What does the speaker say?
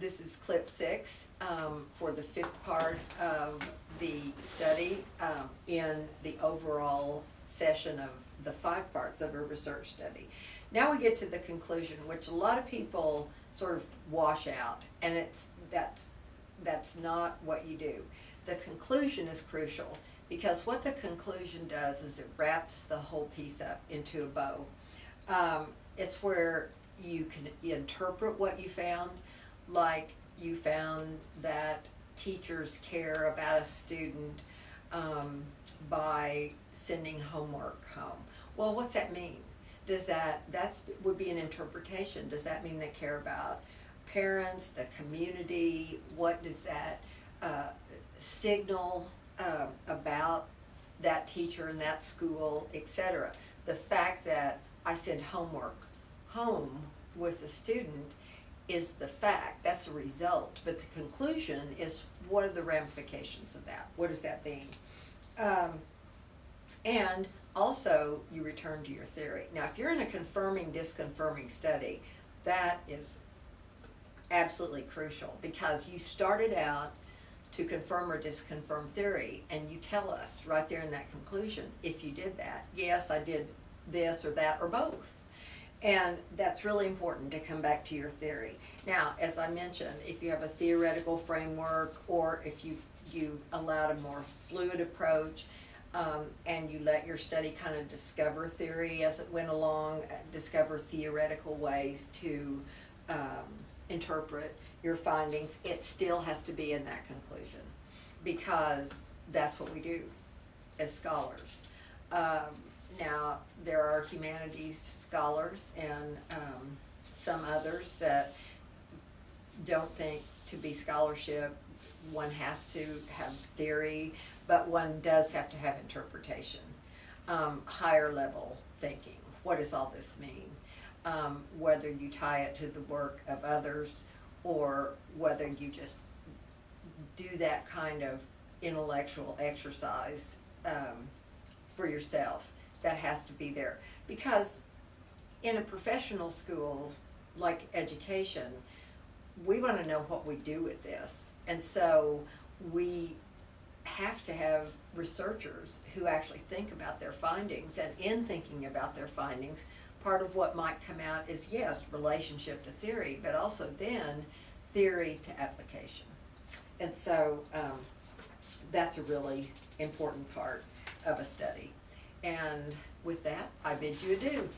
This is clip 6 for the 5th part of the study in the overall session of the 5 parts of a research study. Now we get to the conclusion, which a lot of people sort of wash out, and that's not what you do. The conclusion is crucial, because what the conclusion does is it wraps the whole piece up into a bow. It's where you can interpret what you found, like you found that teachers care about a student by sending homework home. Well, what's that mean? That would be an interpretation. Does that mean they care about parents, the community? What does that signal about that teacher and that school, etc.? The fact that I send homework home with the student is the fact, that's the result, but the conclusion is what are the ramifications of that? What does that mean? And also you return to your theory. Now if you're in a confirming disconfirming study, that is absolutely crucial, because you started out to confirm or disconfirm theory, and you tell us right there in that conclusion, if you did that, yes, I did this or that or both. And that's really important to come back to your theory. Now, as I mentioned, if you have a theoretical framework, or if you allowed a more fluid approach, and you let your study kind of discover theory as it went along, discover theoretical ways to interpret your findings, it still has to be in that conclusion, because that's what we do as scholars. Now, there are humanities scholars and some others that don't think to be scholarship one has to have theory, but one does have to have interpretation, higher level thinking. What does all this mean? Whether you tie it to the work of others, or whether you just do that kind of intellectual exercise for yourself. That has to be there, because in a professional school like education, we want to know what we do with this, and so we have to have researchers who actually think about their findings, and in thinking about their findings, part of what might come out is, yes, relationship to theory, but also then theory to application. And so that's a really important part of a study. And with that, I bid you adieu.